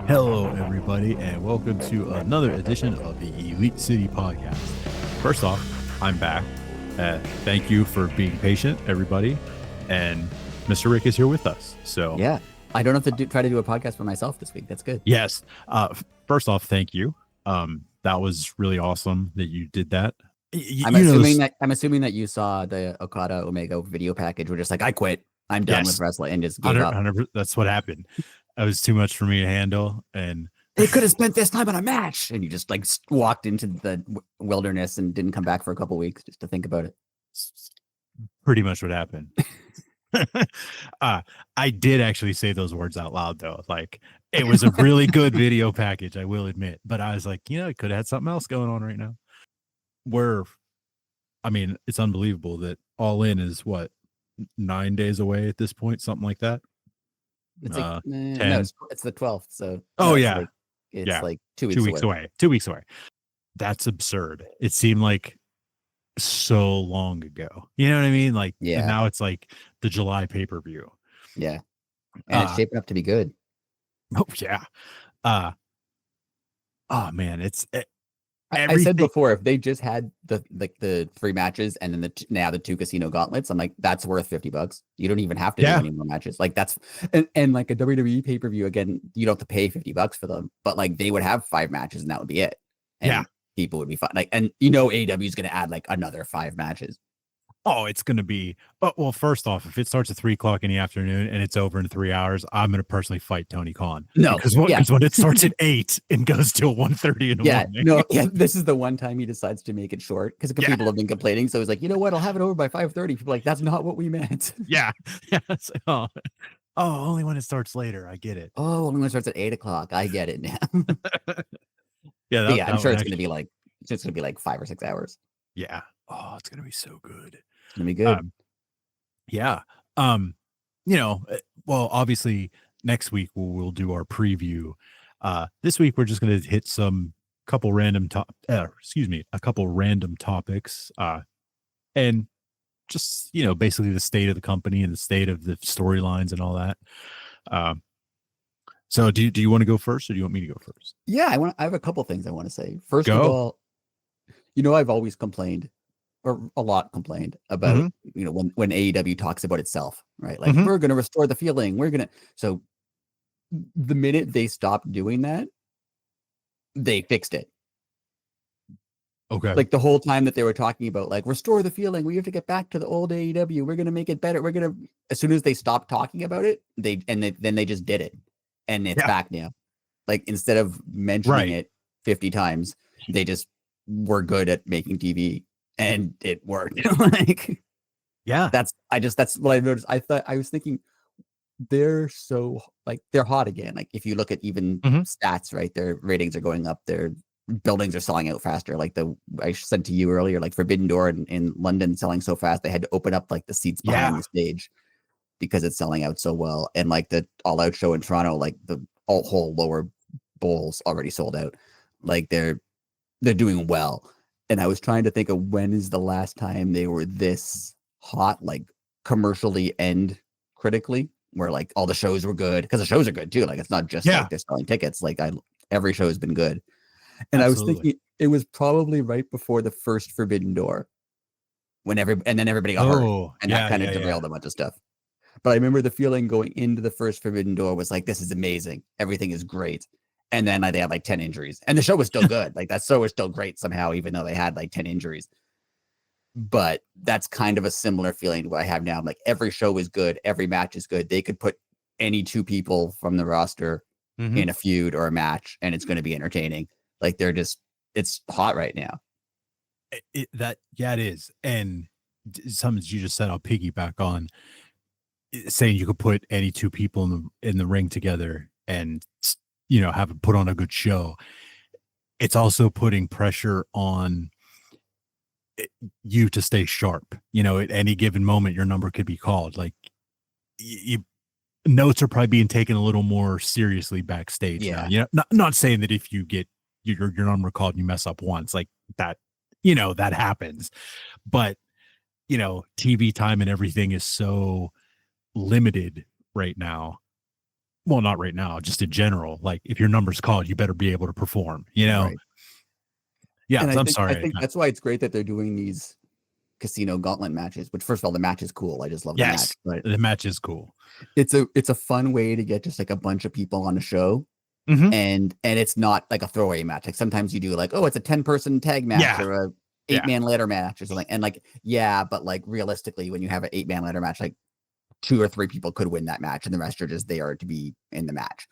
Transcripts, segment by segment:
Hello, everybody, and welcome to another edition of the Elite City Podcast. First off, I'm back. Thank you for being patient, everybody. And Mr. Rick is here with us. So yeah, I don't have to try to do a podcast for myself this week. That's good. Yes. First off, thank you. That was really awesome that you did that. I'm assuming that you saw the Okada Omega video package. We're just like, I quit. I'm done with wrestling and just gave up. That's what happened. That was too much for me to handle, and they could have spent this time on a match. And you just like walked into the wilderness and didn't come back for a couple weeks just to think about it. Pretty much what happened. I did actually say those words out loud though. Like, it was a really good video package, I will admit. But I was like, it could have had something else going on right now. It's unbelievable that All In is what, 9 days away at this point, something like that. It's like no, it's the 12th. So it's like 2 weeks away. 2 weeks away. That's absurd. It seemed like so long ago. You know what I mean? Like, and now it's like the July pay-per-view. Yeah. And it's shaping up to be good. Oh yeah. Oh man, I said before, if they just had the 3 matches and then now the 2 casino gauntlets, I'm like, that's worth $50. You don't even have to do any more matches. Like that's and like a WWE pay-per-view, again, you don't have to pay $50 for them, but like they would have 5 matches and that would be it. And people would be fine. Like, and AEW is going to add like another 5 matches. Oh, it's going to be. Well, first off, if it starts at 3:00 in the afternoon and it's over in 3 hours, I'm going to personally fight Tony Khan. No, because when it starts at 8 and goes till 1:30 in the morning. This is the one time he decides to make it short because people have been complaining. So he's like, you know what? I'll have it over by 5:30. People are like, that's not what we meant. Yeah. Oh, only when it starts later. I get it. Oh, only when it starts at 8:00. I get it now. Yeah. I'm sure it's going to be like 5 or 6 hours. Yeah. Oh, it's going to be so good. It's going to be good. Well, obviously next week we'll do our preview. This week we're just going to hit a couple random topics, and just, basically the state of the company and the state of the storylines and all that. So do you want to go first, or do you want me to go first? Yeah, I have a couple things I want to say. First of all, I've always complained, or a lot complained about, when AEW talks about itself, right? Like, we're going to restore the feeling. So the minute they stopped doing that, they fixed it. Okay. Like the whole time that they were talking about, like, restore the feeling, we have to get back to the old AEW. We're going to make it better. As soon as they stopped talking about it, then they just did it. And it's back now. Like, instead of mentioning it 50 times, they just were good at making TV. And it worked. That's what I noticed. I was thinking they're hot again. Like, if you look at even stats, right, their ratings are going up. Their buildings are selling out faster. Like I sent to you earlier, like Forbidden Door in London selling so fast, they had to open up like the seats behind the stage because it's selling out so well. And like the All Out show in Toronto, like the whole lower bowls already sold out. Like they're doing well. And I was trying to think of when is the last time they were this hot, like commercially and critically, where like all the shows were good, because the shows are good too. Like, it's not just like they're selling tickets. Like every show has been good. And I was thinking it was probably right before the first Forbidden Door, and then everybody got hurt, and that kind of derailed a bunch of stuff. But I remember the feeling going into the first Forbidden Door was like, this is amazing. Everything is great. And then they had like 10 injuries, and the show was still good. Like, that show was still great somehow, even though they had like 10 injuries. But that's kind of a similar feeling to what I have now. I'm like, every show is good. Every match is good. They could put any 2 people from the roster in a feud or a match, and it's going to be entertaining. Like, it's hot right now. It is. And something you just said, I'll piggyback on, saying you could put any 2 people in the ring together and, have it put on a good show. It's also putting pressure on you to stay sharp. At any given moment, your number could be called. Like, notes are probably being taken a little more seriously backstage. Now. Not saying that if you get your number called and you mess up once, like that, that happens. But TV time and everything is so limited right now. Well, not right now, just in general. Like if your number's called, you better be able to perform, Right. Yeah, And so I'm I sorry. think that's why it's great that they're doing these casino gauntlet matches, which first of all, the match is cool. I just love the match. Yes, But the match is cool. it's a fun way to get just like a bunch of people on a show. Mhm. And it's not like a throwaway match. Like sometimes you do like, oh, it's a 10-person tag match Yeah, or a yeah, 8-man ladder match or something. And like, yeah, but like realistically, when you have an 8-man ladder match, like 2 or 3 people could win that match, and the rest are just there to be in the match.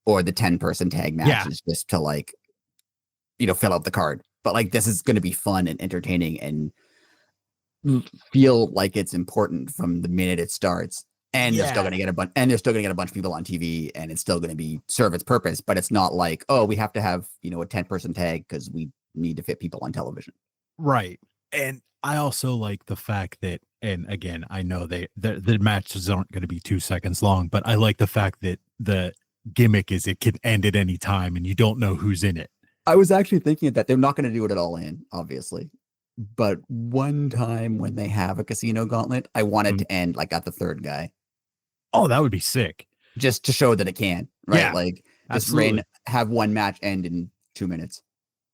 Or the 10-person tag match yeah, is just to like, fill out the card. But like this is going to be fun and entertaining and feel like it's important from the minute it starts. And you're still yeah. going to get a bunch, and you're still going to get a bunch of people on TV, and it's still going to be serve its purpose. But it's not like, oh, we have to have a 10-person tag because we need to fit people on television. Right. And I also like the fact that, and again, I know the matches aren't going to be 2 seconds long, but I like the fact that the gimmick is it can end at any time and you don't know who's in it. I was actually thinking that they're not going to do it at All In, obviously. But one time when they have a casino gauntlet, I want it Mm. to end like at the third guy, Oh, that would be sick. just to show that it can, right? Yeah, Like just absolutely. have one match end in 2 minutes.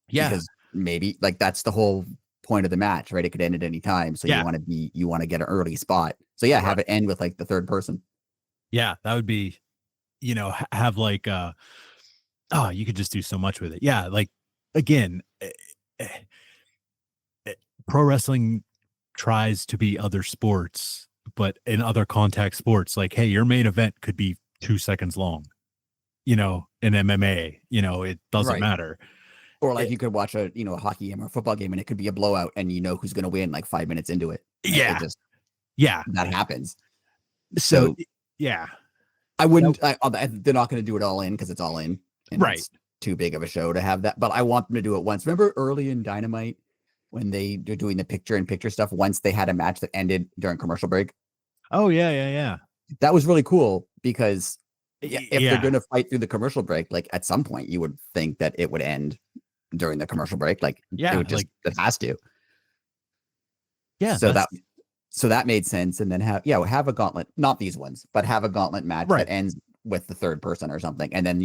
Yeah, Because maybe like that's the whole point of the match, right? It could end at any time. So yeah, you want to get an early spot. So yeah, right. have it end with like the third person. Yeah, that would be, have like oh, you could just do so much with it. Yeah, like again, eh, pro wrestling tries to be other sports, but in other contact sports, like, hey, your main event could be 2 seconds long, in MMA, it doesn't Right. matter. Or like It, you could watch a hockey game or a football game and it could be a blowout and you know who's gonna win like 5 minutes into it. It yeah, just yeah. that happens. So, So yeah, I that, wouldn't they're not gonna do it all in because it's all in and right. it's too big of a show to have that. But I want them to do it once. Remember early in Dynamite when they're doing the picture in picture stuff, once they had a match that ended during commercial break? Oh, yeah, yeah, yeah. That was really cool because if they're Yeah, going to fight through the commercial break, like at some point you would think that it would end during the commercial break. Like it yeah, would just, like, it has to. yeah, So that made sense. And then have a gauntlet, not these ones, but have a gauntlet match right. that ends with the third person or something. And then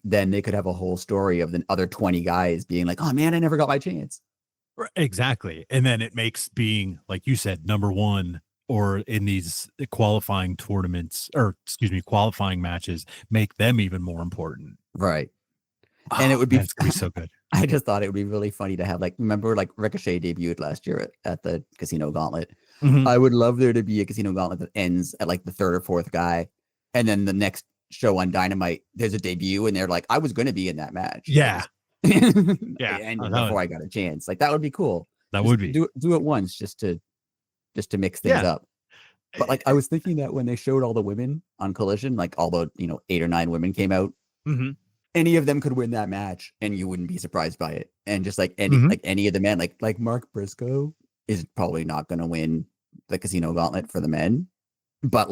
then they could have a whole story of the other 20 guys being like, oh man, I never got my chance. Exactly. And then it makes being, like you said, number one or in these qualifying tournaments or excuse me, qualifying matches make them even more important. Right. And it Oh, would be, man, it's gonna be so good. I just thought it would be really funny to have remember Ricochet debuted last year at the Casino Gauntlet. Mhm. I would love there to be a Casino Gauntlet that ends at like the third or fourth guy. And then the next show on Dynamite, there's a debut and they're like, I was going to be in that match. Yeah. It Yeah. ended before I got a chance. Like that would be cool. That Just would be. do it once just to mix things Yeah. up. But like I was thinking that when they showed all the women on Collision, like all the 8 or 9 women came out, Mhm. any of them could win that match and you wouldn't be surprised by it. And just like Mhm. any of the men, like Mark Briscoe is probably not going to win the Casino Gauntlet for the men, but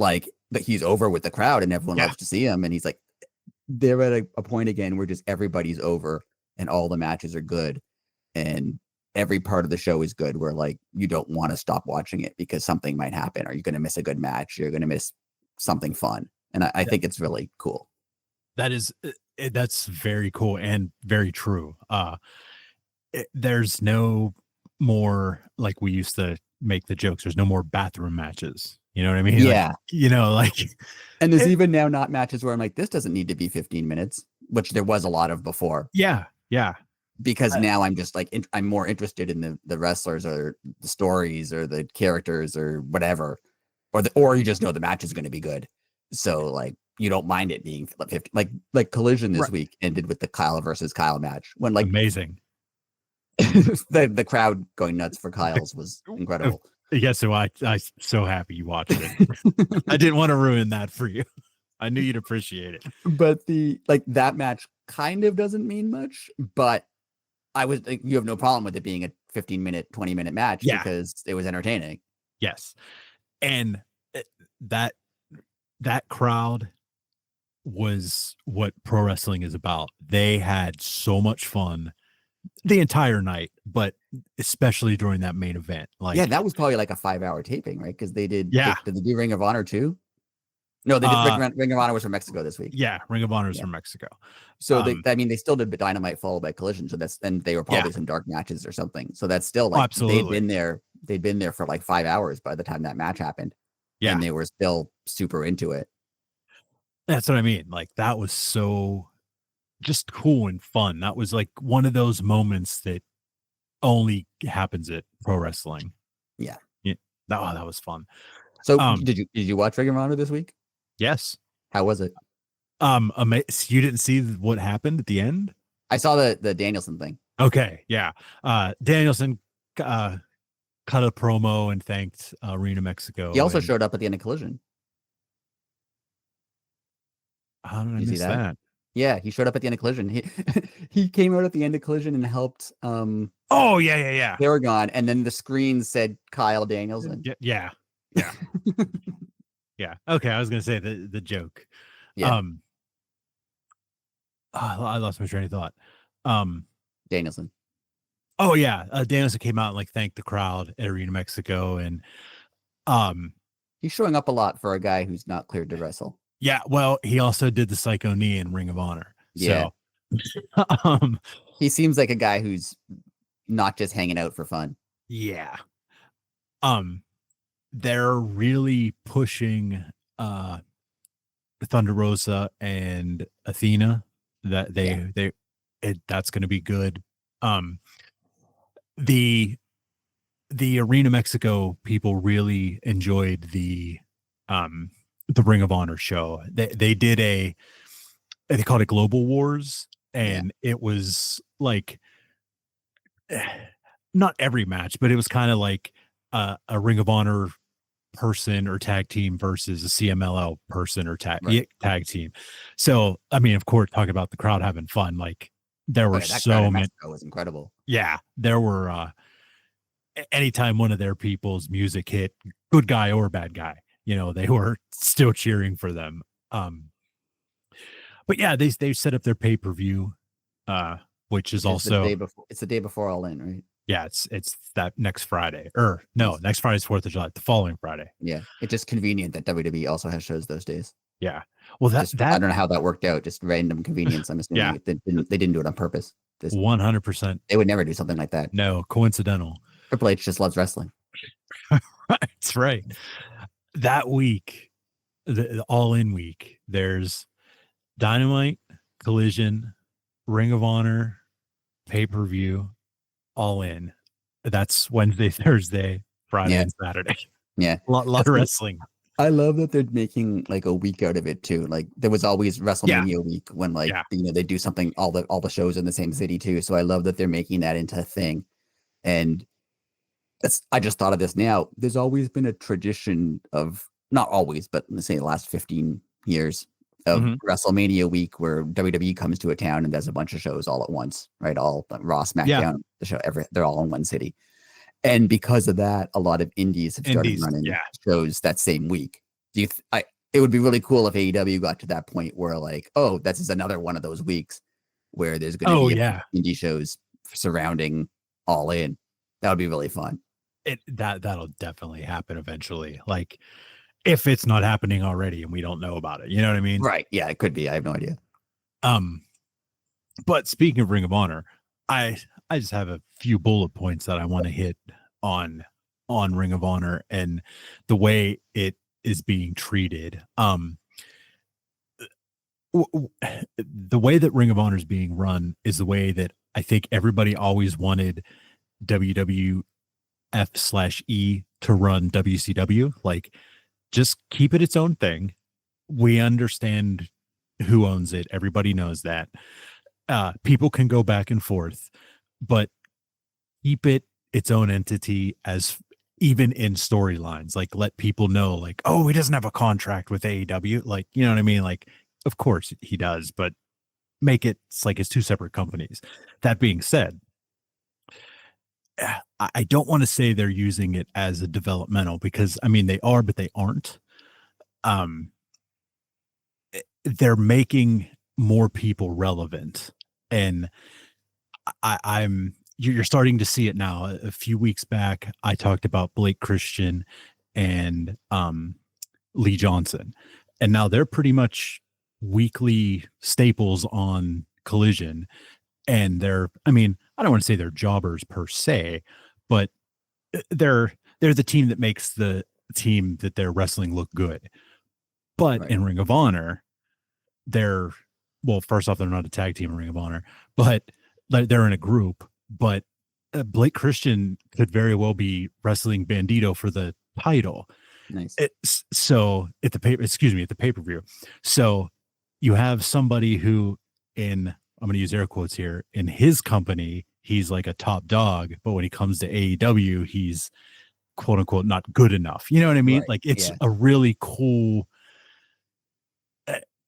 he's over with the crowd and everyone Yeah. loves to see him. And he's like, they're at a point again where just everybody's over and all the matches are good and every part of the show is good, where like you don't want to stop watching it because something might happen or you're going to miss a good match, you're going to miss something fun. And I think it's really cool. That is that's very cool and very true. There's no more, like we used to make the jokes, there's no more bathroom matches. You know what I mean? Yeah. Like And there's even now not matches where I'm like, this doesn't need to be 15 minutes, which there was a lot of before. yeah, yeah. Because now I'm just like, I'm more interested in the wrestlers or the stories or the characters or whatever, or you just know the match is going to be good. So like, you don't mind it being 50, like Collision this Right. week ended with the Kyle versus Kyle match when like Amazing. the crowd going nuts for Kyle's was incredible. Yeah, so I'm so happy you watched it. I didn't want to ruin that for you. I knew you'd appreciate it. But that match kind of doesn't mean much, but I was like, you have no problem with it being a 15-minute, 20-minute match because it was entertaining. Yes. And that crowd was what pro wrestling is about. They had so much fun the entire night, but especially during that main event. Yeah, Like, that was probably like a 5-hour taping, right? Because yeah, did they do Ring of Honor too? No, they did uh, Ring of Honor was from Mexico this week. yeah, Ring of Honor is Yeah. from Mexico. So I mean, they still did Dynamite followed by Collision. So and they were Yeah, probably some dark matches or something. So that's still oh, like absolutely, they'd been there for like 5 hours by the time that match happened, yeah. and they were still super into it. That's what I mean. Like, that was so just cool and fun. That was like one of those moments that only happens at pro wrestling. Yeah. Yeah, that was fun. So did you watch Ring of Honor this week? Yes. How was it? You didn't see what happened at the end? I saw the Danielson thing. Okay, yeah. Danielson cut a promo and thanked Arena Mexico. He also showed up at the end of Collision. How did I miss that? Yeah, he showed up at the end of Collision. He came out at the end of Collision and helped Oh, yeah. Paragon, and then the screen said Kyle Danielson. Yeah. Yeah. Okay, I was gonna say the joke. Yeah. I lost my train of thought. Danielson. Oh yeah, Danielson came out and like thanked the crowd at Arena Mexico, and he's showing up a lot for a guy who's not cleared to wrestle. Yeah, well, he also did the Psycho Knee in Ring of Honor. Yeah. So, he seems like a guy who's not just hanging out for fun. Yeah. They're really pushing Thunder Rosa and Athena. That that's going to be good. The Arena Mexico people really enjoyed the Ring of Honor show. They did they called it Global Wars, and it was like not every match, but it was kind of like a Ring of Honor person or tag team versus a CMLL person or tag team. So, I mean, of course, talk about the crowd having fun. Like, there were so many. It was incredible. Yeah, there were. Anytime one of their people's music hit, good guy or bad guy, they were still cheering for them. But yeah, they set up their pay-per-view, which is also it's the day before All In, right? Yeah, it's that next Friday. Next Friday's 4th of July, the following Friday. Yeah. It's just convenient that WWE also has shows those days. Yeah. Well, I don't know how that worked out. Just random convenience. I'm assuming they didn't do it on purpose. 100%. They would never do something like that. No, coincidental. Triple H just loves wrestling. That's right. That week, the All In week, there's Dynamite, Collision, Ring of Honor, pay-per-view, All In. That's Wednesday, Thursday, Friday, and Saturday. Yeah. A lot of wrestling. I love that they're making like a week out of it too. Like, there was always WrestleMania week when they do something, all the shows in the same city too. So I love that they're making that into a thing. And I just thought of this now. There's always been a tradition of, not always, but let's say the last 15 years of WrestleMania week where WWE comes to a town and does a bunch of shows all at once, right? All Raw, SmackDown, the show, they're all in one city. And because of that, a lot of indies have started running shows that same week. It would be really cool if AEW got to that point where like, oh, this is another one of those weeks where there's going to be indie shows surrounding All In. That would be really fun. That'll definitely happen eventually. Like, if it's not happening already and we don't know about it, you know what I mean? Right. Yeah, it could be. I have no idea. But speaking of Ring of Honor, I just have a few bullet points that I want to hit on Ring of Honor and the way it is being treated. The way that Ring of Honor is being run is the way that I think everybody always wanted WWF/E to run WCW. Like, just keep it its own thing. We understand who owns it. Everybody knows that. People can go back and forth, but keep it its own entity, as even in storylines. Like, let people know, like, oh, he doesn't have a contract with AEW. Like, you know what I mean? Like, of course he does, but make it like it's two separate companies. That being said, I don't want to say they're using it as a developmental, because I mean, they are, but they aren't. They're making more people relevant, and You're starting to see it now. A few weeks back, I talked about Blake Christian and Lee Johnson, and now they're pretty much weekly staples on Collision. And I mean, I don't want to say they're jobbers per se, but they're the team that makes the team that they're wrestling look good. But in Ring of Honor, well, first off, they're not a tag team in Ring of Honor, but they're in a group. But Blake Christian could very well be wrestling Bandito for the title. Nice. So at the pay-per-view. So you have somebody who I'm going to use air quotes here, in his company, he's like a top dog, but when he comes to AEW, he's quote unquote not good enough. You know what I mean? Right. Like it's a really cool.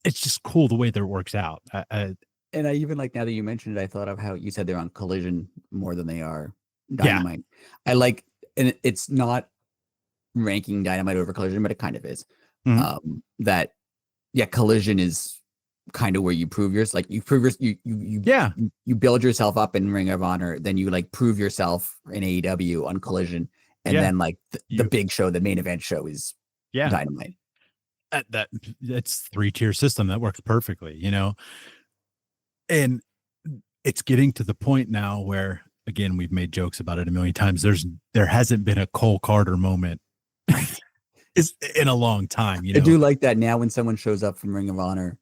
It's just cool the way that it works out. And I even like, now that you mentioned it, I thought of how you said they're on Collision more than they are Dynamite. Yeah. I like, and it's not ranking Dynamite over Collision, but it kind of is. Mm-hmm. Collision is kind of where you prove yourself. Like you build yourself up in Ring of Honor, then you like prove yourself in AEW on Collision, and then like the big show, the main event show is Dynamite. That's 3-tier system that works perfectly, you know. And it's getting to the point now where, again, we've made jokes about it a million times. There hasn't been a Cole Carter moment in a long time. You know? I do like that now when someone shows up from Ring of Honor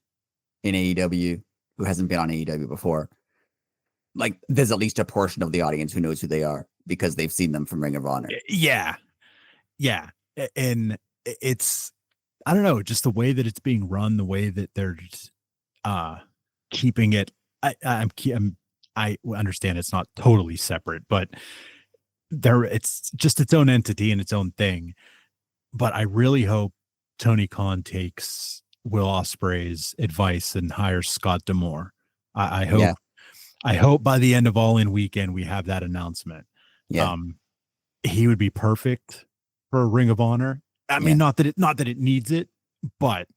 in AEW who hasn't been on AEW before, like there's at least a portion of the audience who knows who they are because they've seen them from Ring of Honor. Yeah. And it's, I don't know, just the way that it's being run, the way that they're keeping it. I understand it's not totally separate, but it's just its own entity and its own thing. But I really hope Tony Khan takes Will Ospreay's advice and hires Scott D'Amore. I hope by the end of All In Weekend we have that announcement. Yeah. He would be perfect for Ring of Honor. I mean, not that it needs it, but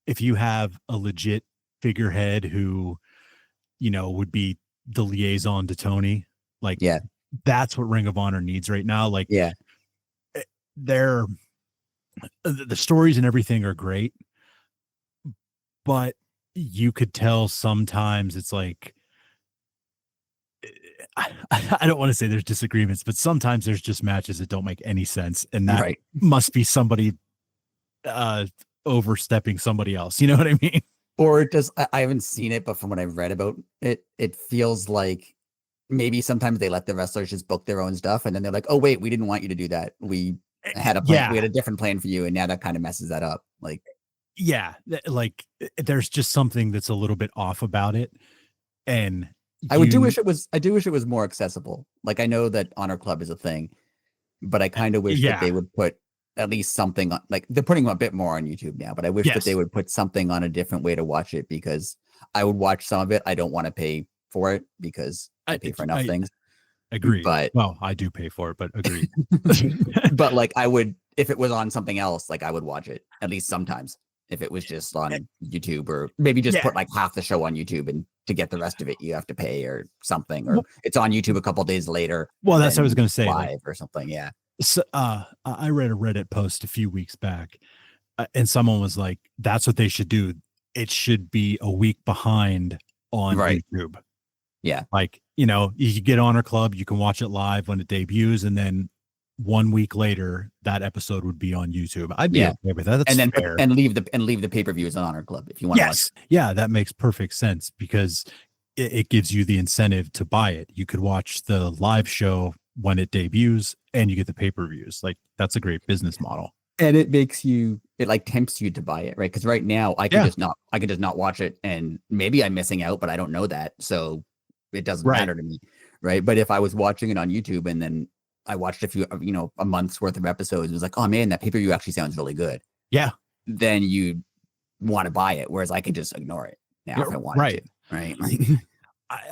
if you have a legit figurehead who, you know, would be the liaison to Tony, like, that's what Ring of Honor needs right now. Like, the stories and everything are great, but you could tell sometimes it's like, I don't want to say there's disagreements, but sometimes there's just matches that don't make any sense. And that must be somebody overstepping somebody else. You know what I mean? Or it does. I haven't seen it, but from what I've read about it, it feels like maybe sometimes they let the wrestlers just book their own stuff. And then they're like, oh, wait, we didn't want you to do that. We had a plan. We had a different plan for you. And now that kind of messes that up. Like, like there's just something that's a little bit off about it. And I do wish it was more accessible. Like, I know that Honor Club is a thing, but I kind of wish that they would put at least something on, like they're putting a bit more on YouTube now, but I wish that they would put something on a different way to watch it, because I would watch some of it. I don't want to pay for it because I pay for enough things. Agree. But well, I do pay for it, but agree. But like I would, if it was on something else, like I would watch it at least sometimes. If it was just on YouTube, or maybe just put like half the show on YouTube, and to get the rest of it, you have to pay or something, or it's on YouTube a couple days later. Well, that's what I was going to say, live or something. Yeah. So, I read a Reddit post a few weeks back, and someone was like, "That's what they should do. It should be a week behind on YouTube." Yeah, like, you know, you get Honor Club, you can watch it live when it debuts, and then 1 week later, that episode would be on YouTube. I'd be okay with that. That's and then fair. and leave the pay-per-views on Honor Club if you want. Yes, that makes perfect sense, because it gives you the incentive to buy it. You could watch the live show when it debuts, and you get the pay-per-views. Like, that's a great business model. And it makes it like tempts you to buy it, right? Because right now I could just not watch it, and maybe I'm missing out, but I don't know that, so it doesn't matter to me, right? But if I was watching it on YouTube and then I watched a month's worth of episodes, it was like, oh man, that pay-per-view actually sounds really good. Yeah. Then you want to buy it, whereas I can just ignore it now if I wanted to, right?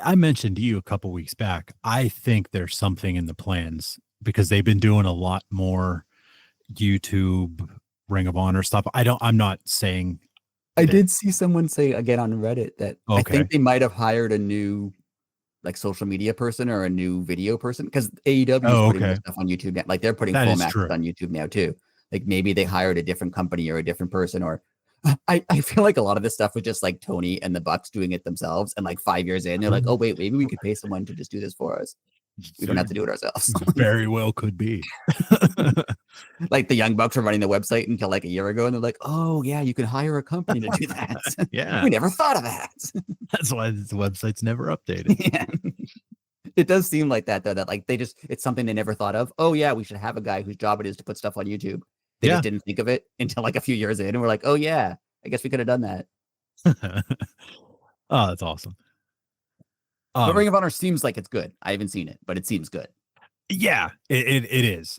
I mentioned to you a couple weeks back, I think there's something in the plans, because they've been doing a lot more YouTube Ring of Honor stuff. I'm not saying. I did see someone say again on Reddit that I think they might have hired a new like social media person or a new video person, because AEW is Oh, putting their okay. stuff on YouTube now. Like they're putting That full is matches true. on YouTube now too. Like maybe they hired a different company or a different person, or I feel like a lot of this stuff was just like Tony and the Bucks doing it themselves. And like 5 years in, they're like, oh wait, maybe we could pay someone to just do this for us. We don't have to do it ourselves. Very well could be. Like the Young Bucks were running the website until like a year ago, and they're like, "Oh yeah, you can hire a company to do that." Yeah. We never thought of that. That's why the website's never updated. Yeah. It does seem like that though. That like it's something they never thought of. Oh yeah, we should have a guy whose job it is to put stuff on YouTube. They Yeah. just didn't think of it until like a few years in, and we're like, "Oh yeah, I guess we could have done that." Oh, that's awesome. But Ring of Honor seems like it's good. I haven't seen it, but it seems good. Yeah, it is.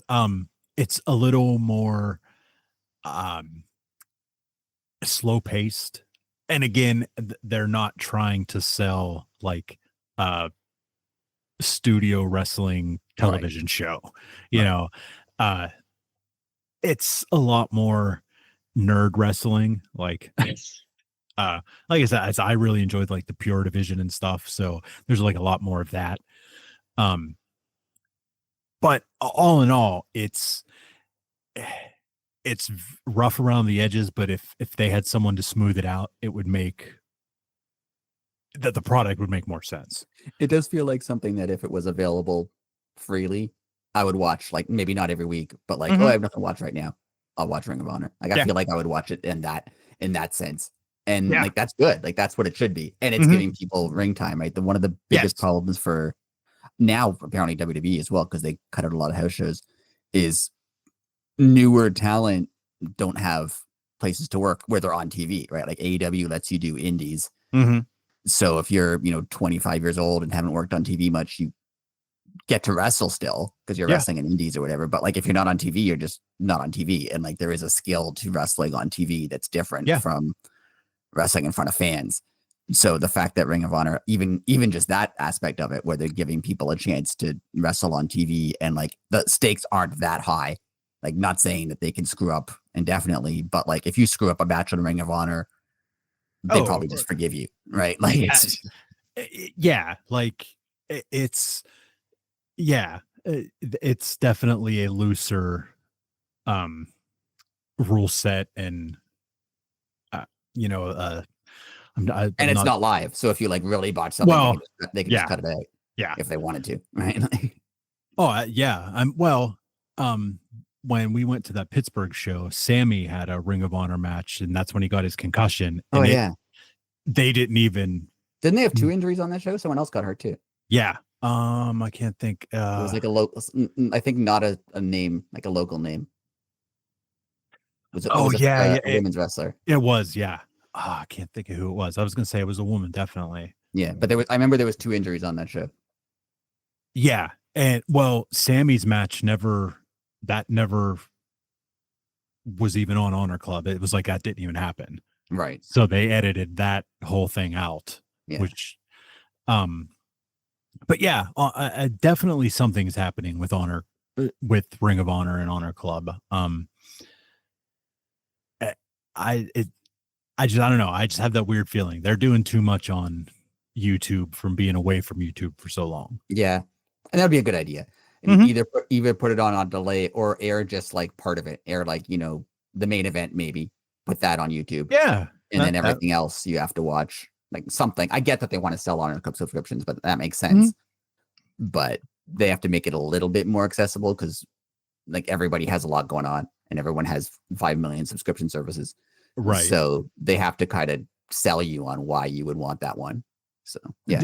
It's a little more slow paced, and again, they're not trying to sell like studio wrestling television show. You know, it's a lot more nerd wrestling. Like I said, I really enjoyed like the Pure division and stuff. So there's like a lot more of that. But all in all, it's rough around the edges. But if they had someone to smooth it out, it would make that the product would make more sense. It does feel like something that if it was available freely, I would watch. Like maybe not every week, but like, oh, I have nothing to watch right now. I'll watch Ring of Honor. Like I feel like I would watch it in that sense. And like that's good. Like that's what it should be. And it's giving people ring time, right? One of the biggest problems for now, apparently WWE as well, because they cut out a lot of house shows, is newer talent don't have places to work where they're on TV, right? Like AEW lets you do indies. So if you're, 25 years old and haven't worked on TV much, you get to wrestle still because you're wrestling in indies or whatever. But like if you're not on TV, you're just not on TV. And like there is a skill to wrestling on TV that's different from wrestling in front of fans. So the fact that Ring of Honor, even just that aspect of it, where they're giving people a chance to wrestle on TV and like the stakes aren't that high, like not saying that they can screw up indefinitely, but like if you screw up a match on Ring of Honor, they probably just forgive you, right? Like it's it's definitely a looser rule set, and and it's not live. So if you like really botch something, they can just cut it out. Yeah, if they wanted to, right? When we went to that Pittsburgh show, Sammy had a Ring of Honor match, and that's when he got his concussion. And they didn't they have 2 injuries on that show? Someone else got hurt too. Yeah. I can't think. It was like a local, I think not a name, like a local name. A women's wrestler. It was, yeah. I can't think of who it was. I was gonna say it was a woman, definitely. Yeah, but I remember there was 2 injuries on that show. Yeah, and Sammy's match never was even on Honor Club. It was like that didn't even happen. Right. So they edited that whole thing out, which, but yeah, definitely something's happening with Ring of Honor and Honor Club. I don't know. I just have that weird feeling they're doing too much on YouTube from being away from YouTube for so long. Yeah, and that'd be a good idea. Either put it on delay or air just like part of it. Air like the main event, maybe put that on YouTube. Yeah, and then everything else you have to watch like something. I get that they want to sell Honor Club subscriptions, but that makes sense. But they have to make it a little bit more accessible because like everybody has a lot going on and everyone has 5 million subscription services. Right. So they have to kind of sell you on why you would want that one. So yeah.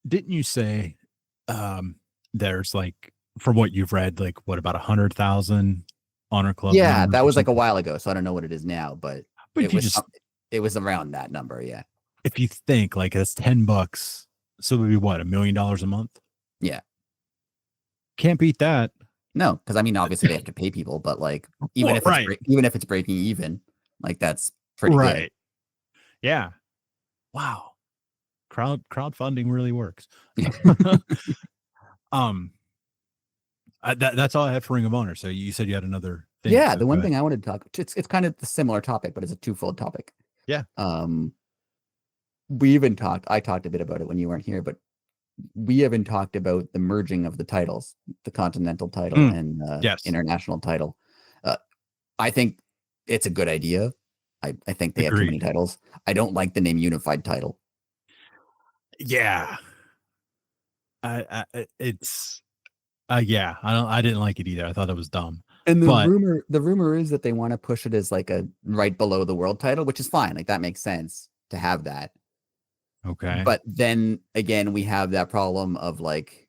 Didn't you say there's like, from what you've read, like what, about 100,000 Honor Club? Yeah, that was like a while ago, so I don't know what it is now, but it was around that number. Yeah. If you think like that's $10, so it would be what, $1 million a month? Yeah. Can't beat that. No, because I mean, obviously they have to pay people, but like even if it's breaking even, like that's pretty good. Yeah. Wow. Crowdfunding really works. That's all I have for Ring of Honor. So you said you had another thing. Yeah, the one thing I wanted to talk, it's kind of the similar topic, but it's a twofold topic. Yeah. I talked a bit about it when you weren't here, but we haven't talked about the merging of the titles, the Continental title and Yes. International title. I think it's a good idea. I think they have too many Agreed. titles. I don't like the name Unified title. Yeah. It's yeah, I didn't like it either. I thought it was dumb. And But the rumor is that they want to push it as like a right below the world title, which is fine. Like that makes sense to have that. okay. But then again, we have that problem of like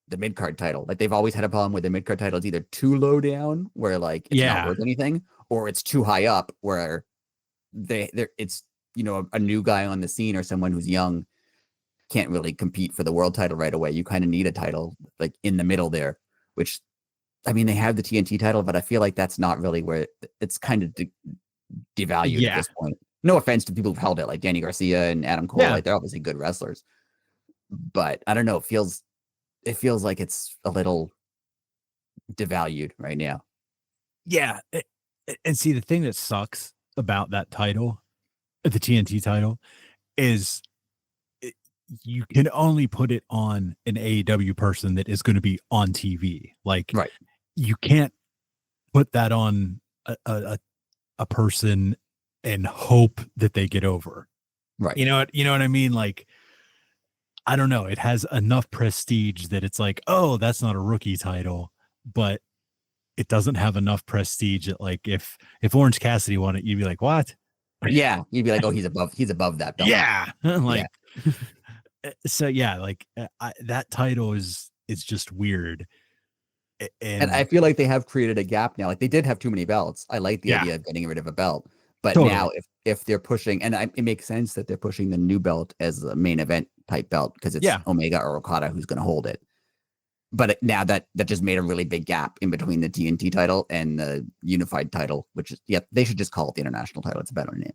the mid card title. Like they've always had a problem with the mid card title. It's either too low down where like it's not Yeah. worth anything, or it's too high up where it's a new guy on the scene or someone who's young can't really compete for the world title right away. You kind of need a title like in the middle there, which I mean they have the TNT title, but I feel like that's not really where it's kind of devalued at this point. No offense to people who've held it like Danny Garcia and Adam Cole, like they're obviously good wrestlers. But I don't know, it feels like it's a little devalued right now. Yeah. And see, the thing that sucks about that title, the TNT title, is you can only put it on an AEW person that is going to be on TV. Like, right. You can't put that on a person and hope that they get over. Right. You know what I mean? Like, I don't know. It has enough prestige that it's like, oh, that's not a rookie title, but it doesn't have enough prestige that like if Orange Cassidy won it, you'd be like, what? Yeah, you'd be like, oh, he's above that belt. Yeah, like so. Yeah, like that title is just weird. And I feel like they have created a gap now. Like they did have too many belts. I like the idea of getting rid of a belt, but now if they're pushing, and it makes sense that they're pushing the new belt as the main event type belt because it's Omega or Okada who's going to hold it. But now that just made a really big gap in between the TNT title and the Unified title, which is they should just call it the International title. It's a better name.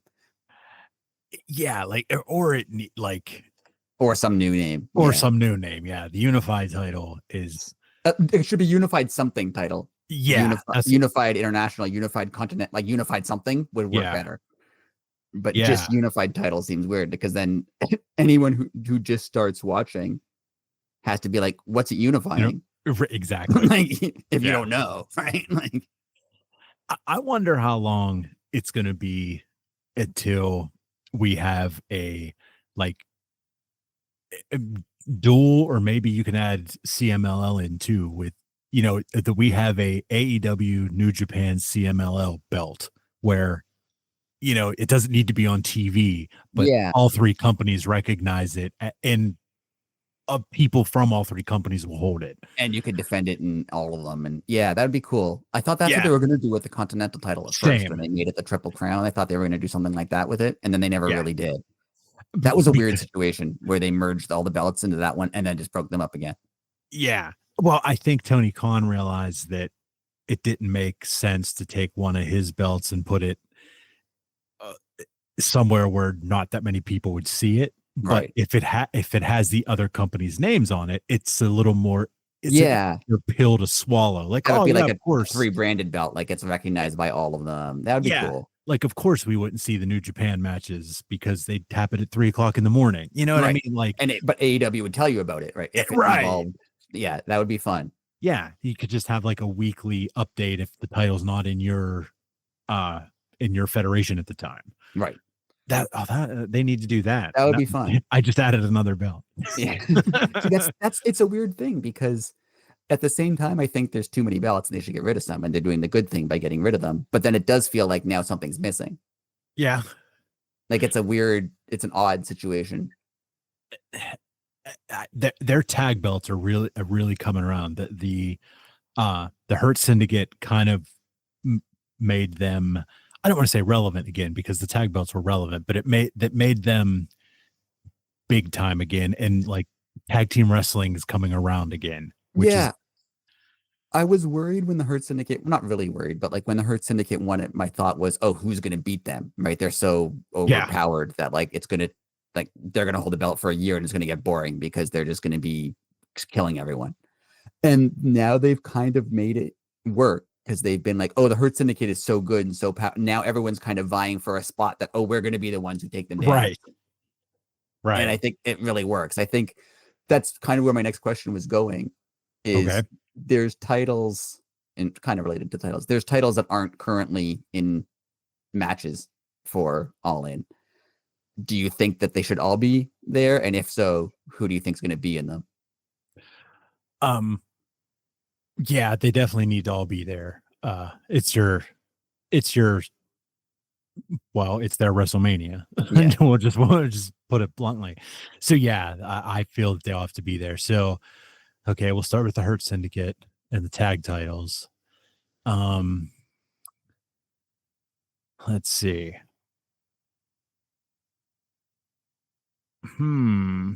Yeah, like or some new name some new name. Yeah, the Unified title is. It should be Unified something title. Yeah, Unified International, Unified Continent, like Unified something would work better. But just Unified title seems weird because then anyone who just starts watching has to be like, what's it unifying? Exactly. Like if you don't know, right? Like I wonder how long it's going to be until we have a dual, or maybe you can add CMLL in too with, that we have a AEW New Japan CMLL belt where, it doesn't need to be on TV, but all three companies recognize it and people from all three companies will hold it. And you could defend it in all of them. And that'd be cool. I thought that's what they were going to do with the Continental title at first when they made it the Triple Crown. I thought they were going to do something like that with it. And then they never really did. That was a weird situation where they merged all the belts into that one and then just broke them up again. Yeah. Well, I think Tony Khan realized that it didn't make sense to take one of his belts and put it somewhere where not that many people would see it. But if it has the other company's names on it, it's a little more. It's a pill to swallow. Like, that would be like a rebranded belt, like it's recognized by all of them. That would be cool. Like, of course, we wouldn't see the New Japan matches because they'd tap it at 3:00 in the morning. You know what I mean? Like, but AEW would tell you about it, right? If it involved, that would be fun. Yeah, you could just have like a weekly update if the title's not in your federation at the time, right? That they need to do that. That would be fun. I just added another belt. Yeah, it's a weird thing because at the same time, I think there's too many belts and they should get rid of some, and they're doing the good thing by getting rid of them. But then it does feel like now something's missing. Yeah, like it's an odd situation. Their tag belts are really coming around. The Hurt Syndicate kind of made them. I don't want to say relevant again because the tag belts were relevant, but it made them big time again, and like tag team wrestling is coming around again. I was worried when the Hurt Syndicate, not really worried, but like when the Hurt Syndicate won it, my thought was, oh, who's going to beat them? Right? They're so overpowered that like it's going to they're going to hold the belt for a year and it's going to get boring because they're just going to be killing everyone. And now they've kind of made it work. Because they've been like, oh, the Hurt Syndicate is so good and so now everyone's kind of vying for a spot that, oh, we're going to be the ones who take them down. Right. And I think it really works. I think that's kind of where my next question was going. Is Okay. there's titles and kind of related to titles. There's titles that aren't currently in matches for All In. Do you think that they should all be there? And if so, who do you think is going to be in them? Yeah, they definitely need to all be there. It's your well, it's their WrestleMania. Yeah. We'll just put it bluntly. So yeah, I feel that they all have to be there. So okay, we'll start with the Hurt Syndicate and the tag titles. Um, let's see. Hmm.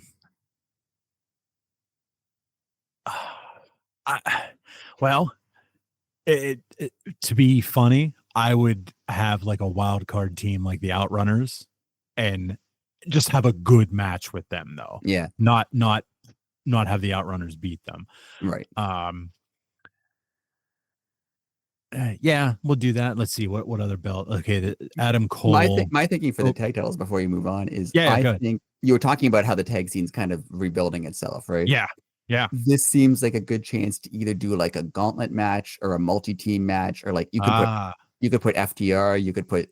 I, well, to be funny, I would have like a wild card team like the Outrunners and just have a good match with them though. Yeah. Not have the Outrunners beat them. Right. Yeah, we'll do that. Let's see what other belt. Okay, Adam Cole. My thinking for the Oh, tag titles before you move on is yeah, I go ahead. think you were talking about how the tag scene's kind of rebuilding itself, right? Yeah, yeah. This seems like a good chance to either do like a gauntlet match or a multi-team match, or like you could put FTR, you could put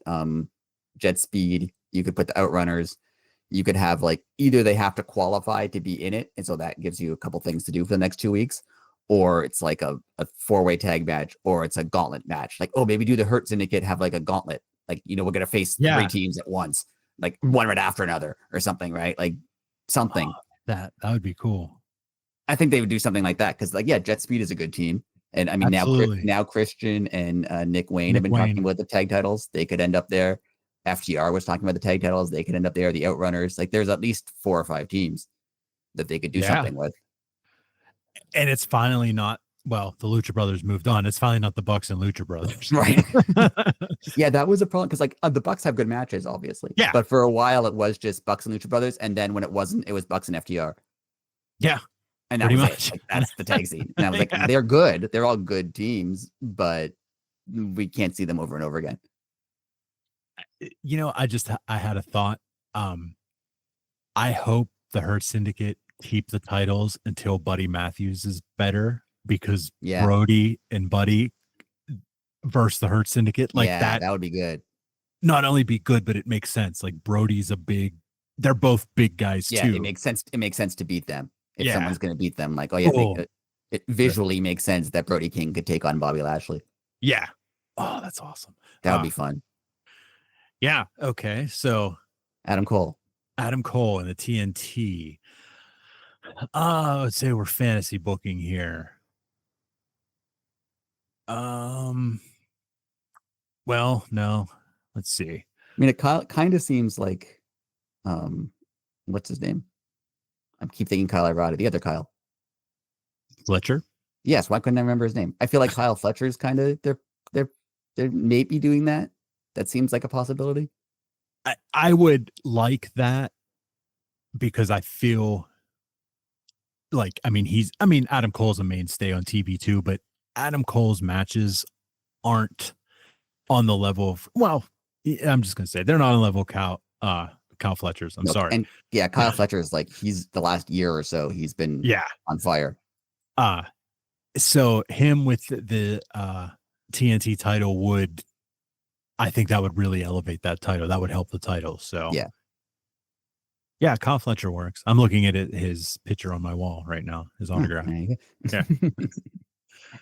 Jet Speed, you could put the Outrunners, you could have like either they have to qualify to be in it, and so that gives you a couple things to do for the next 2 weeks, or it's like a four-way tag match, or it's a gauntlet match. Like, oh, maybe do the Hurt Syndicate have like a gauntlet, like we're gonna face Yeah. 3 teams at once, like one right after another or something, right? Like something. That would be cool. I think they would do something like that because, like, yeah, Jet Speed is a good team, and I mean Absolutely. now Christian and Nick Wayne have been talking about the tag titles. They could end up there. FTR was talking about the tag titles. They could end up there. The Outrunners, like, there's at least 4 or 5 teams that they could do something with. And it's finally not. Well, the Lucha Brothers moved on. It's finally not the Bucks and Lucha Brothers, right? Yeah, that was a problem because like the Bucks have good matches, obviously. Yeah, but for a while it was just Bucks and Lucha Brothers, and then when it wasn't, it was Bucks and FTR. Yeah. And that was it. Like, that's the tag scene. And I was like, they're good. They're all good teams, but we can't see them over and over again. I had a thought. I hope the Hurt Syndicate keep the titles until Buddy Matthews is better, because Brody and Buddy versus the Hurt Syndicate, like that would be good. Not only be good, but it makes sense. Like Brody's they're both big guys too. It makes sense. It makes sense to beat them. If someone's going to beat them, like, oh yeah, it visually makes sense that Brody King could take on Bobby Lashley. Yeah. Oh, that's awesome. That would be fun. Yeah. Okay. So Adam Cole and the TNT. Let's say we're fantasy booking here. Well, no. Let's see. I mean, it kind of seems like, what's his name? I keep thinking Kyle Irada, the other Kyle. Fletcher? Yes, why couldn't I remember his name? I feel like Kyle Fletcher's kind of they're maybe doing that. That seems like a possibility. I would like that because I feel like, Adam Cole's a mainstay on TV too, but Adam Cole's matches aren't on the level of, well, I'm just gonna say they're not on the level of Kyle Fletcher's. I'm sorry. And yeah, Kyle Fletcher is like, he's the last year or so he's been on fire. So him with the TNT title I think that would really elevate that title. That would help the title. So yeah, Kyle Fletcher works. I'm looking at his picture on my wall right now, his autograph. Yeah.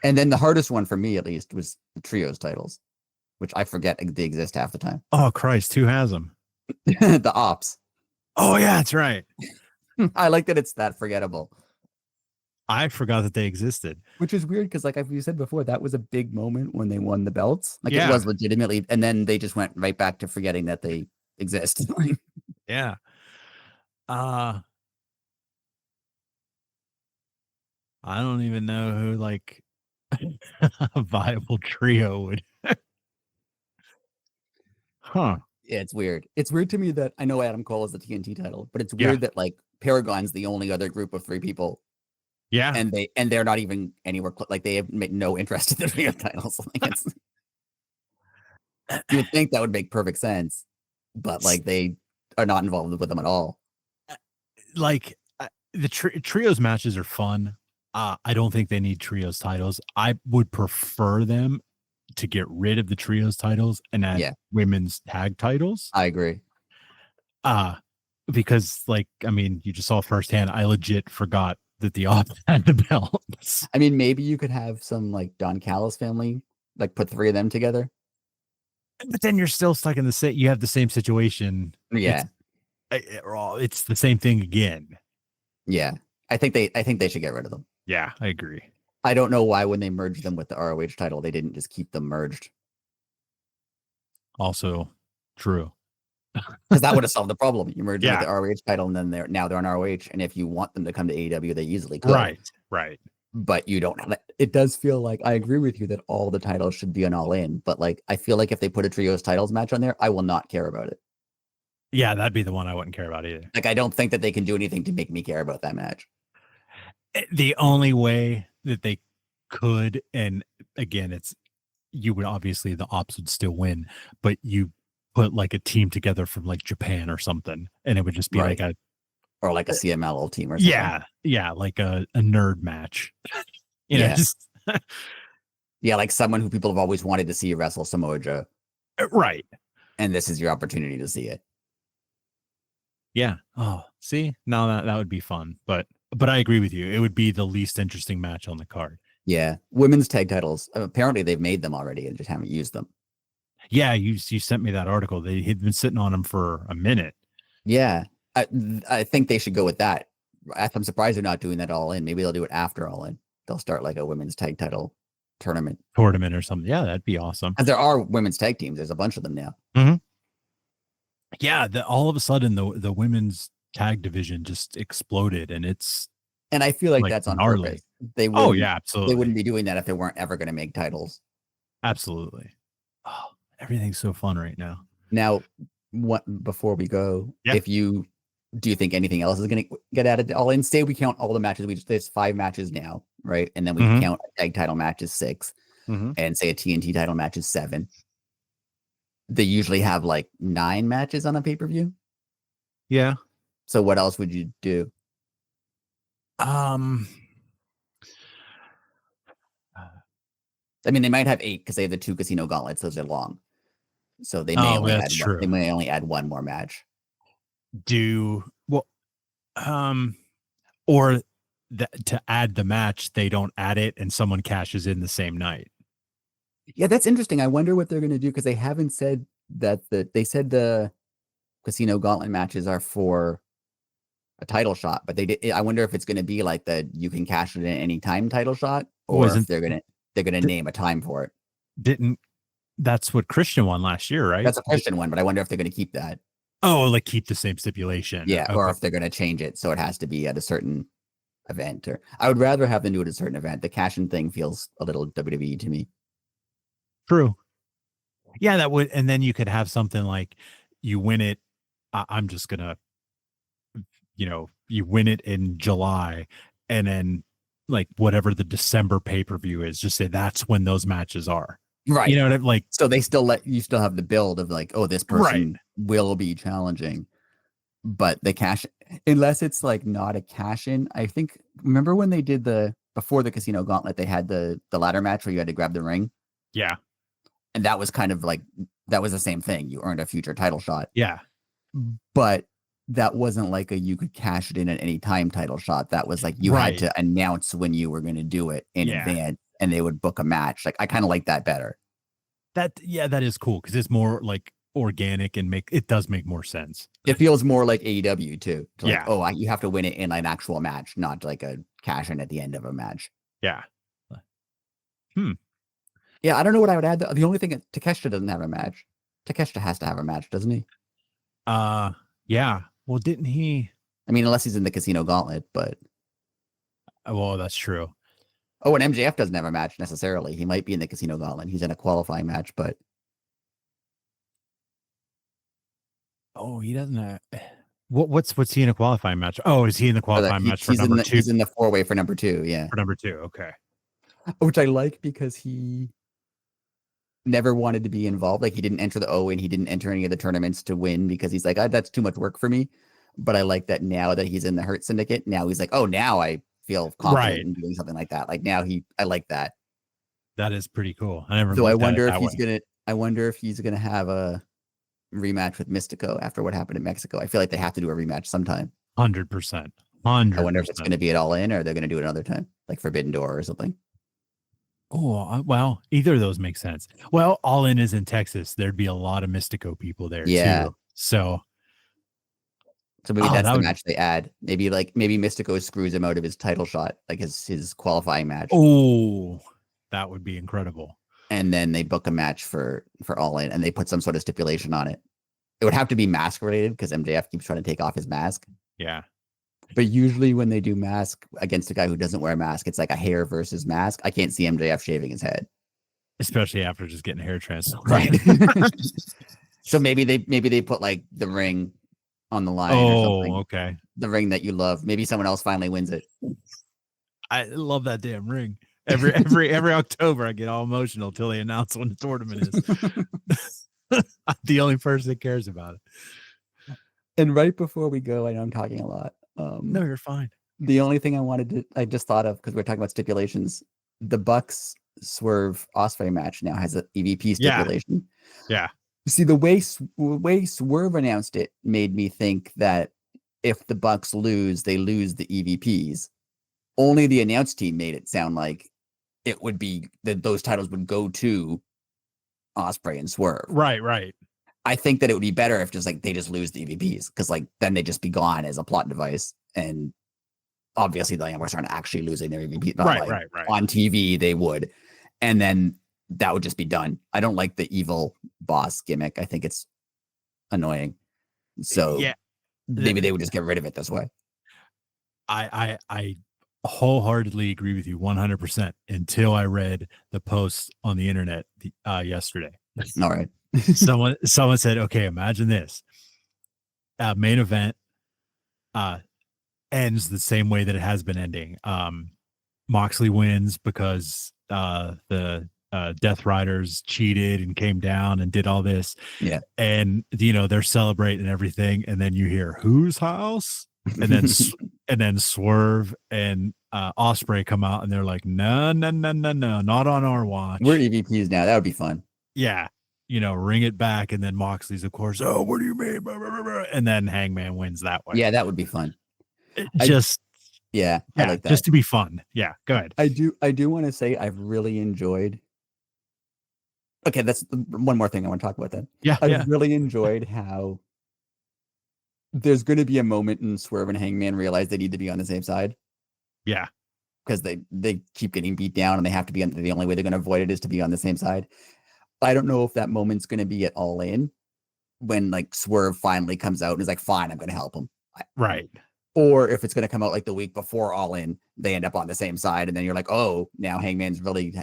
And then the hardest one for me, at least, was the trios titles, which I forget they exist half the time. Oh Christ, who has them? The Ops. Oh yeah, that's right. I like that it's that forgettable. I forgot that they existed. Which is weird because, like you said before, that was a big moment when they won the belts. Like, it was legitimately, and then they just went right back to forgetting that they exist. Yeah. I don't even know who, like, a viable trio would. Huh. Yeah, it's weird. It's weird to me that I know Adam Cole is the TNT title, but it's weird that like Paragon's the only other group of 3 people. Yeah. And they're not even anywhere like they have no interest in the trio titles. Like, you would think that would make perfect sense, but like they are not involved with them at all. Like, the trios matches are fun. I don't think they need trios titles. I would prefer them to get rid of the trios titles and add Yeah, women's tag titles. I agree. Uh because like I mean, you just saw firsthand. I legit forgot that the Ops had the belts. I mean, maybe you could have some like Don Callis family, like put 3 of them together. But then you're still stuck in the same. You have the same situation. Yeah, It's the same thing again. yeah. I think they should get rid of them. Yeah, I agree. I don't know why when they merged them with the ROH title, they didn't just keep them merged. Also true. Because that would have solved the problem. You merge them Yeah. with the ROH title, and then they're on ROH. And if you want them to come to AEW, they easily could. Right. But you don't. It does feel like I agree with you that all the titles should be an All In. But like, I feel like if they put a trios titles match on there, I will not care about it. Yeah, that'd be the one I wouldn't care about either. Like, I don't think that they can do anything to make me care about that match. The only way that they could, and again, it's you would obviously the Ops would still win, but you put like a team together from like Japan or something, and it would just be Right. like a Or like a CMLL team or something. yeah, like a nerd match. You know, Yeah. just Yeah, like someone who people have always wanted to see wrestle Samoa Joe, right. and this is your opportunity to see it. Yeah. Oh, see, now that would be fun, but I agree with you. It would be the least interesting match on the card. Yeah, women's tag titles. Apparently, they've made them already and just haven't used them. Yeah, you sent me that article. They had been sitting on them for a minute. Yeah, I think they should go with that. I'm surprised they're not doing that All In. Maybe they'll do it after All In. They'll start like a women's tag title tournament. Or something. Yeah, that'd be awesome. And there are women's tag teams. There's a bunch of them now. Yeah, all of a sudden the women's tag division just exploded, and it's And I feel like that's on gnarly. purpose. They Oh wouldn't, yeah, absolutely. they wouldn't be doing that if they weren't ever going to make titles. Absolutely. Oh, everything's so fun right now. Now, what before we go, Yeah. do you think anything else is going to get added to All In? Say we count all the matches. There's 5 matches now, right? And then we Mhm. count a tag title match as 6, and say a TNT title match is 7. They usually have like 9 matches on a pay-per-view. Yeah. So what else would you do? I mean, they might have 8 because they have the 2 casino gauntlets. Those are long, so they may only that's true. They may only add 1 more match. Or to add the match, they don't add it, and someone cashes in the same night. Yeah, that's interesting. I wonder what they're going to do because they haven't said that they said the casino gauntlet matches are for a title shot, but I wonder if it's going to be like the you can cash it in any time title shot, or if they're going to name a time for it. That's what Christian won last year, right? That's a Christian one, but I wonder if they're going to keep that. Oh, like keep the same stipulation. Yeah, Okay. or if they're going to change it so it has to be at a certain event. Or I would rather have them do it at a certain event. The cash-in thing feels a little WWE to me. True. Yeah, that would, and then you could have something like you win it. I'm just gonna, you win it in July, and then like whatever the December pay-per-view is, just say that's when those matches are. Right. You know what I mean? Like, so they still have the build of like, oh, this person will be challenging, but the cash, unless it's like not a cash in. I think, remember when they did before the casino gauntlet, they had the ladder match where you had to grab the ring. Yeah. And that was kind of like, that was the same thing. You earned a future title shot. Yeah. But that wasn't like you could cash it in at any time title shot. That was like, you had to announce when you were going to do it in advance, and they would book a match. Like, I kind of like that better. That is cool because it's more like organic and it does make more sense. It feels more like AEW too. You have to win it in an actual match, not like a cash in at the end of a match. Yeah. Yeah, I don't know what I would add. The only thing, Takeshita doesn't have a match. Takeshita has to have a match, doesn't he? Yeah. Well, didn't he? I mean, unless he's in the casino gauntlet, but. Well, that's true. Oh, and MJF doesn't have a match necessarily. He might be in the casino gauntlet. He's in a qualifying match, but. Oh, he doesn't have. What's he in a qualifying match? Oh, is he in the qualifying match for number 2? He's in the 4-way for number 2, yeah. For number 2, okay. Which I like because he never wanted to be involved. Like, he didn't enter the O and he didn't enter any of the tournaments to win because he's like, that's too much work for me. But I like that now that he's in the Hurt Syndicate. Now he's like, oh, now I feel confident Right. in doing something like that. Like now I like that. That is pretty cool. I never Though I looked at it wonder if that way. I wonder if he's gonna have a rematch with Mystico after what happened in Mexico. I feel like they have to do a rematch sometime. 100%. I wonder if it's 100%. gonna be at All In or they're gonna do it another time, like Forbidden Door or something. Oh, well, either of those make sense. Well, All In is in Texas. There'd be a lot of Mystico people there Yeah. too. So maybe that's that the would, match they add. Maybe Mystico screws him out of his title shot, like his qualifying match. oh, that would be incredible. And then they book a match for All In and they put some sort of stipulation on it. It would have to be mask related because MJF keeps trying to take off his mask. Yeah. But usually when they do mask against a guy who doesn't wear a mask, it's like a hair versus mask. I can't see MJF shaving his head. Especially after just getting hair transplant. Right. So maybe they put like the ring on the line or something. Okay. The ring that you love. Maybe someone else finally wins it. I love that damn ring. Every October I get all emotional till they announce when the tournament is. I'm the only person that cares about it. And right before we go, I know I'm talking a lot. No, you're fine. The only thing I just thought of because we're talking about stipulations, the Bucks Swerve Ospreay match now has an EVP stipulation. Yeah. See, the way Swerve announced it made me think that if the Bucks lose, they lose the EVPs. Only the announce team made it sound like it would be that those titles would go to Ospreay and Swerve. Right. I think that it would be better if they just lose the EVPs because then they'd just be gone as a plot device. And obviously the Young aren't actually losing their EVP. Right. On TV, they would. And then that would just be done. I don't like the evil boss gimmick. I think it's annoying. So yeah, maybe they would just get rid of it this way. I wholeheartedly agree with you 100% until I read the post on the internet yesterday. All right. someone said, okay, imagine this. Main event ends the same way that it has been ending. Moxley wins because the Death Riders cheated and came down and did all this. Yeah. And they're celebrating everything, and then you hear whose house? And then Swerve and Ospreay come out and they're like, no, not on our watch. We're EVPs now. That would be fun. Yeah. Ring it back. And then Moxley's, of course, oh, what do you mean? And then Hangman wins that way. Yeah, that would be fun. I like that. Just to be fun. Yeah, go ahead. I do want to say I've really enjoyed. Okay, that's one more thing I want to talk about then. Yeah. I've really enjoyed how there's going to be a moment in Swerve and Hangman realize they need to be on the same side. Yeah. Because they keep getting beat down and they have to be on the only way they're going to avoid it is to be on the same side. I don't know if that moment's going to be at All In when Swerve finally comes out and is like, fine, I'm going to help him. Right. Or if it's going to come out the week before All In, they end up on the same side. And then you're like, oh, now Hangman's really,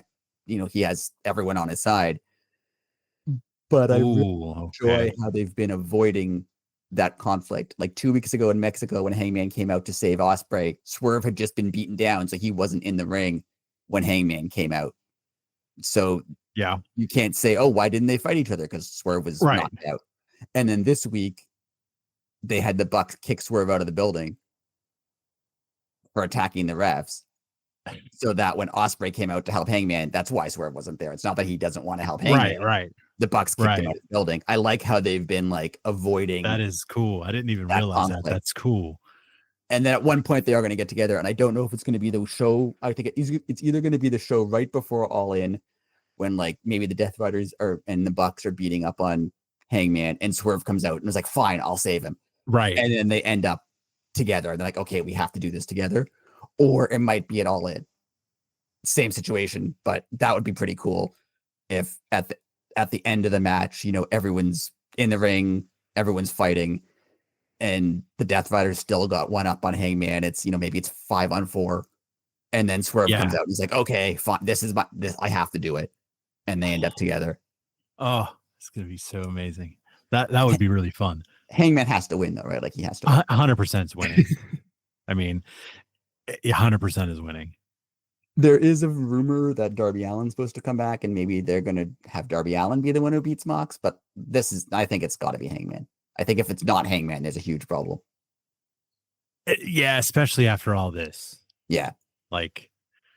he has everyone on his side. But I really enjoy how they've been avoiding that conflict. Like 2 weeks ago in Mexico, when Hangman came out to save Ospreay, Swerve had just been beaten down, so he wasn't in the ring when Hangman came out. So yeah, you can't say, oh, why didn't they fight each other? Because Swerve was knocked out. And then this week, they had the Bucks kick Swerve out of the building for attacking the refs. So that when Ospreay came out to help Hangman, that's why Swerve wasn't there. It's not that he doesn't want to help Hangman. Right. The Bucks kicked him out of the building. I like how they've been avoiding. That is cool. I didn't even realize that. That's cool. And then at one point they are going to get together, and I don't know if it's going to be the show. I think it's either going to be the show right before All In, when maybe the Death Riders and the Bucks are beating up on Hangman, and Swerve comes out and is like, "Fine, I'll save him." Right. And then they end up together, and they're like, "Okay, we have to do this together," or it might be at All In. Same situation, but that would be pretty cool if at the end of the match, everyone's in the ring, everyone's fighting, and the Death Riders still got one up on Hangman. It's, maybe it's 5-on-4, and then Swerve comes out and he's like, okay, fine, this I have to do it. And they end up together. Oh, it's going to be so amazing. That would be really fun. Hangman has to win though, right? He has to win. 100% is winning. I mean, 100% is winning. There is a rumor that Darby Allin's supposed to come back, and maybe they're going to have Darby Allin be the one who beats Mox, but I think it's got to be Hangman. I think if it's not Hangman, there's a huge problem. Yeah, especially after all this. Yeah. Like,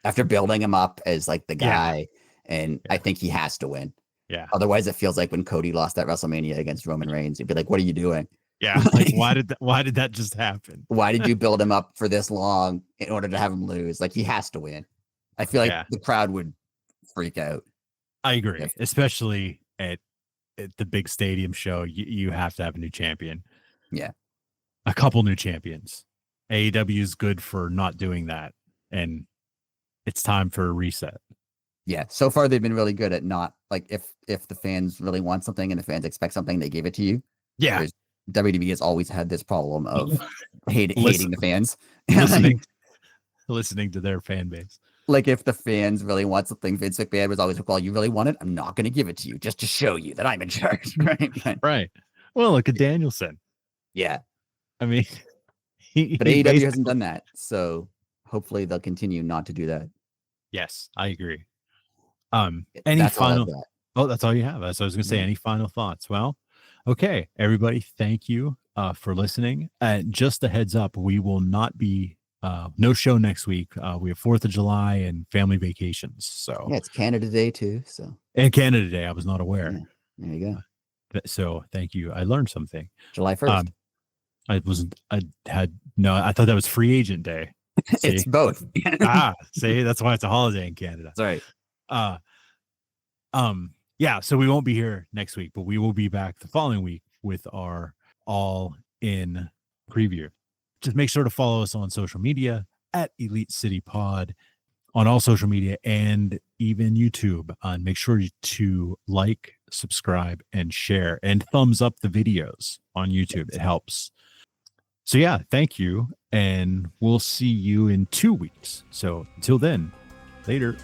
After building him up as like the yeah, guy, and I think he has to win. yeah, Otherwise, it feels like when Cody lost that WrestleMania against Roman Reigns, he'd be like, "What are you doing? yeah. Like, why did that just happen? Why did you build him up for this long in order to have him lose? Like he has to win." I feel like Yeah. the crowd would freak out. I agree, If- especially at the big stadium show. You have to have a new champion. Yeah. A couple new champions. AEW is good for not doing that, and it's time for a reset. Yeah. So far, they've been really good at not like if the fans really want something and the fans expect something, they give it to you. Yeah, Whereas WWE has always had this problem of hating the fans. listening to their fan base. Like if the fans really want something, Vince McMahon was always like, "Well, you really want it? I'm not going to give it to you just to show you that I'm in charge." Right? Right. Well, look at Danielson. Yeah. I mean, But AEW hasn't done that, so hopefully they'll continue not to do that. Yes, I agree. Any That's all I've final? got. Oh, that's all you have. That's what I was going to say. Yeah. Any final thoughts? Well, okay, everybody, thank you for listening. Just a heads up, we will not be no show next week. We have 4th of July and family vacations. So Yeah, it's Canada Day too. So and Canada Day. I was not aware. Yeah. There you go. So thank you. I learned something. July 1st. I thought that was free agent day. It's both. See, that's why it's a holiday in Canada. That's right. Yeah, so we won't be here next week, but we will be back the following week with our All In preview. Just make sure to follow us on social media at Elite City Pod on all social media and even YouTube. And make sure to like, subscribe, and share, and thumbs up the videos on YouTube. It helps. So yeah, thank you, and we'll see you in 2 weeks. So until then, later.